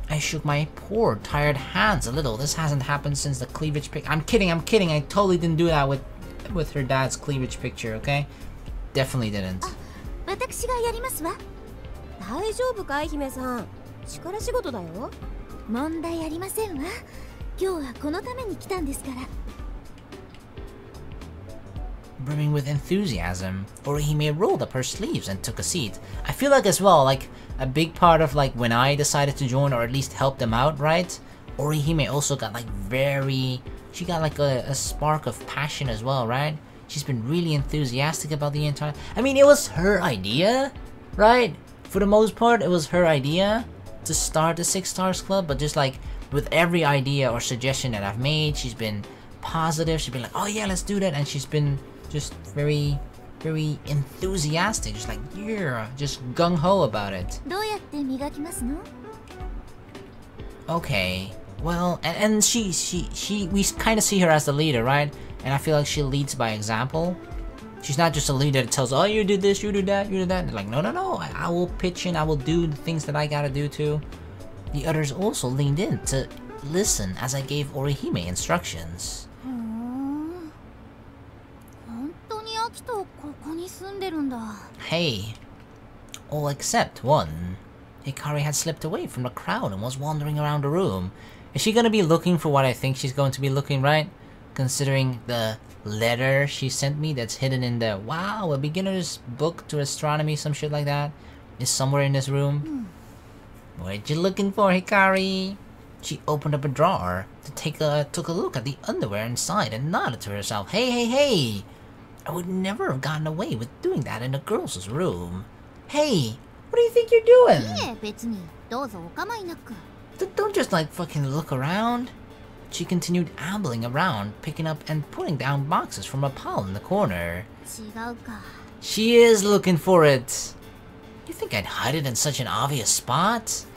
I shook my poor, tired hands a little. This hasn't happened since the cleavage pic- I'm kidding. I totally didn't do that with her dad's cleavage picture, okay? Definitely didn't. 私がやりますわ。大丈夫かい、姫さん。力仕事だよ。問題ありませんわ。今日はこのために来たんですから。Brimming with enthusiasm, Orihime rolled up her sleeves and took a seat. I feel like as well, like, a big part of like when I decided to join or at least help them out, right? Orihime also got like she got like a spark of passion as well, right? She's been really enthusiastic about the entire... I mean, it was her idea, right? For the most part, it was her idea to start the Six Stars Club, but just like with every idea or suggestion that I've made, she's been positive. She's been like, oh yeah, let's do that. And she's been just very enthusiastic, just like, yeah, just gung-ho about it. Okay, well, and we kind of see her as the leader, right? And I feel like she leads by example. She's not just a leader that tells, oh, you do this, you do that, you do that. Like, no, I will pitch in, I will do the things that I gotta do too. The others also leaned in to listen as I gave Orihime instructions. Hey, all except one. Hikari had slipped away from the crowd and was wandering around the room. Is she gonna be looking for what I think she's going to be looking, right? Considering the letter she sent me that's hidden in the, wow, a beginner's book to astronomy, some shit like that, is somewhere in this room. What you looking for, Hikari? She opened up a drawer to took a look at the underwear inside and nodded to herself. Hey! I would never have gotten away with doing that in a girl's room. Hey, what do you think you're doing? Don't just like fucking look around. She continued ambling around, picking up and putting down boxes from a pile in the corner. She is looking for it. You think I'd hide it in such an obvious spot?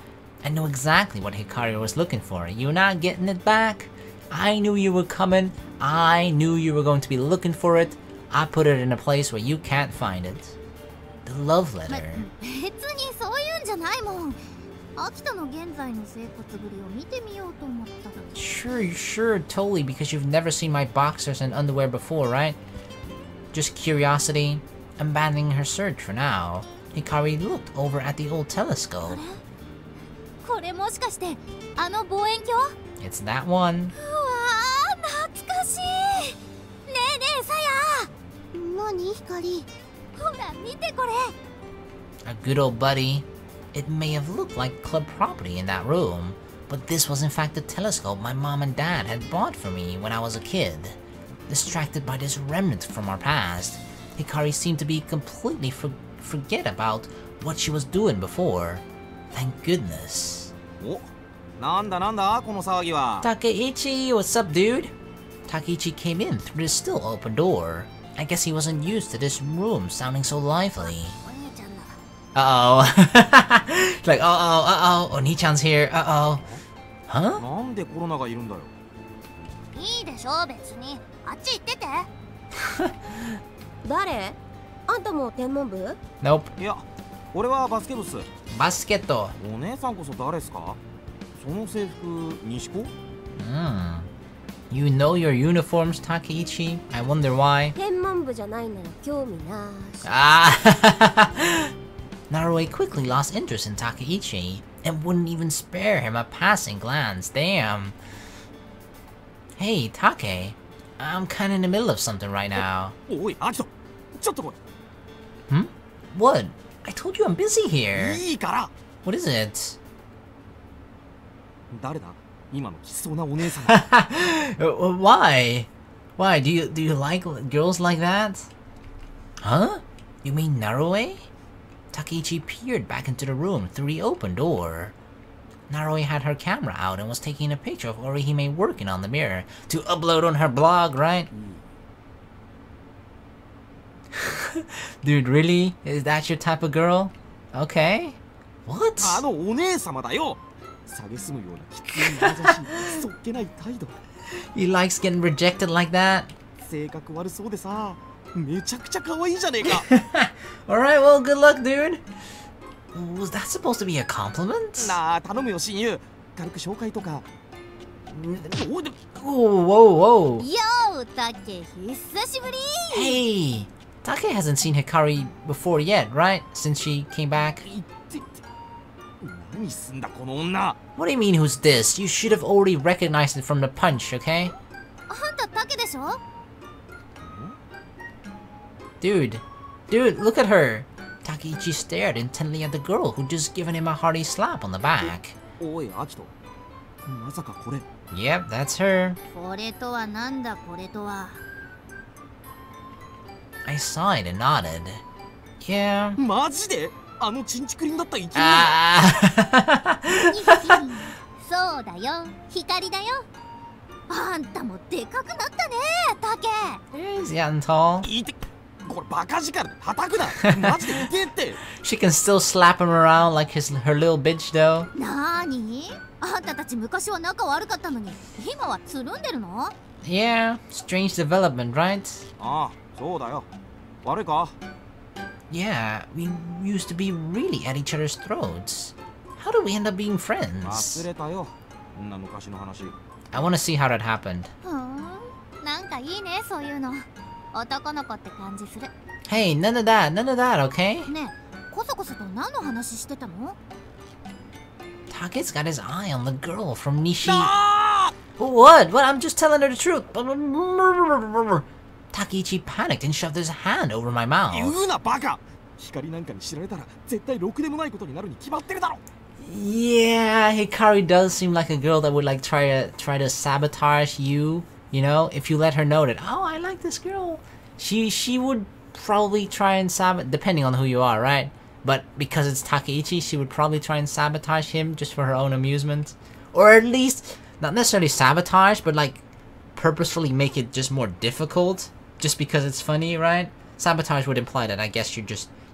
I know exactly what Hikari was looking for. You're not getting it back? I knew you were coming. I knew you were going to be looking for it. I put it in a place where you can't find it. The love letter. Sure, totally, because you've never seen my boxers and underwear before, right? Just curiosity, abandoning her search for now. Hikari looked over at the old telescope. It's that one. うわー懐かしい。ねえねえさや。何光。ほら見てこれ。 A good old buddy. It may have looked like club property in that room, but this was in fact the telescope my mom and dad had bought for me when I was a kid. Distracted by this remnant from our past, Hikari seemed to be completely forget about what she was doing before. Thank goodness. お、なんだこの騒ぎは。 Takeichi, what's up, dude? Takeichi came in through the still open door. I guess he wasn't used to this room sounding so lively. お兄ちゃんだ。 Uh-oh. Like, uh-oh, Oni-chan's here, uh-oh. Huh? なんでコロナがいるんだよ。いいでしょ別に。あっち行ってて。誰？あんたも天文部？ Nope. いや、俺はバスケ部っす。 Basket. お姉さんこそ誰っすか？その制服、西子？ You know your uniforms, Takeichi? I wonder why. 天文部じゃないなら興味なし。 Ah! Narue quickly lost interest in Takeichi and wouldn't even spare him a passing glance. Damn. Hey, Take. I'm kinda in the middle of something right now. おい、アキト、ちょっと来い。 What? I told you I'm busy here. いいから。 What is it? 誰だ？今のきそうなお姉さん。 Why? Why? Do you like girls like that? Huh? You mean Narue? Takeichi peered back into the room through the open door. Narue had her camera out and was taking a picture of Orihime working on the mirror to upload on her blog, right? Dude, really? Is that your type of girl? Okay. What? あのお姉様だよ。蔑むようなきつい眼差し、そっけない態度。 He likes getting rejected like that? 性格悪そうでさ、めちゃくちゃ可愛いじゃねえか。Alright, well, good luck, dude. Was that supposed to be a compliment? なあ、頼むよ親友。軽く紹介とか。おで、 Whoa. よーたけ久しぶり。 Hey! Take hasn't seen Hikari before yet, right? Since she came back? いってって。何すんだこの女。 What do you mean, who's this? You should have already recognized it from the punch, okay? あんたたけでしょ。 Dude, look at her! Takeichi stared intently at the girl who'd just given him a hearty slap on the back. おい、アキト。まさかこれ。 Yep, that's her. これとはなんだこれとは。 I sighed and nodded. Yeah. マジで？あのチンチクリンだった生き物。Ah! そうだよ光だよ。あんたもでかくなったねたけ。 He's gotten tall. いて、これバカ力で叩くな。マジで痛えって。 She can still slap him around like her little bitch though. なーに？あんたたち昔は仲悪かったのに今はつるんでるの？ Yeah, strange development, right? ああ、そうだよ。悪いか？ Yeah, we used to be really at each other's throats. How did we end up being 忘 friends? れたよ。こんな昔の話。 I want to see how that happened. ふーん、なんかいいねそういうの。男の子って感じする。 Hey, none of that, okay? ねえ、こそこそと何の話してたの？ Take's got his eye on the girl from Nishi. あ What? I'm just telling her the truth. Takeichi panicked and shoved his hand over my あ、言 mouth. うなバカ。光なんかに知られたら絶対ろくでもないことになるに決まってるだろ。 Yeah, Hikari does seem like a girl that would like try to sabotage you. You know, if you let her know that, oh, I like this girl, she would probably try and sabotage, depending on who you are, right? But because it's Takeichi, she would probably try and sabotage him just for her own amusement, or at least not necessarily sabotage, but like purposefully make it just more difficult, just because it's funny, right? Sabotage would imply that I guess you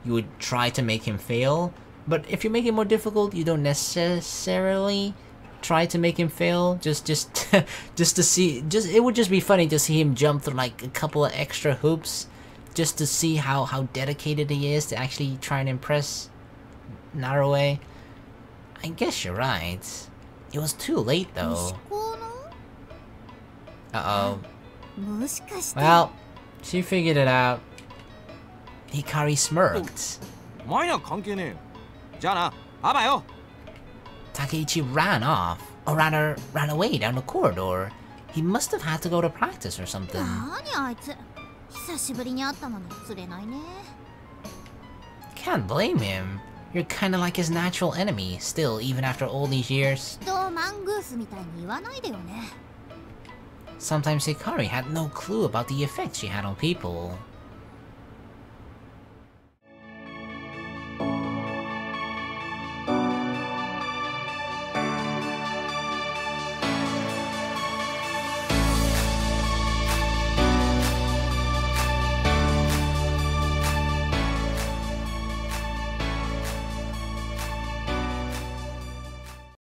would try to make him fail. But if you make it more difficult, you don't necessarily try to make him fail. Just to see, it would just be funny to see him jump through like a couple of extra hoops, just to see how dedicated he is to actually try and impress Narue. I guess you're right. It was too late though. 息子の？ Uh-oh. もしかして。 Well, she figured it out. Hikari smirked. お前には関係ねえよ。じゃあな、パパよ。 Takeichi ran off. Or rather, ran away down the corridor. He must have had to go to practice or something. 何あいつ久しぶりに会ったのに釣れないね Can't blame him. You're kinda like his natural enemy, still, even after all these years. 人をマングースみたいに言わないでよね Sometimes Hikari had no clue about the effect she had on people.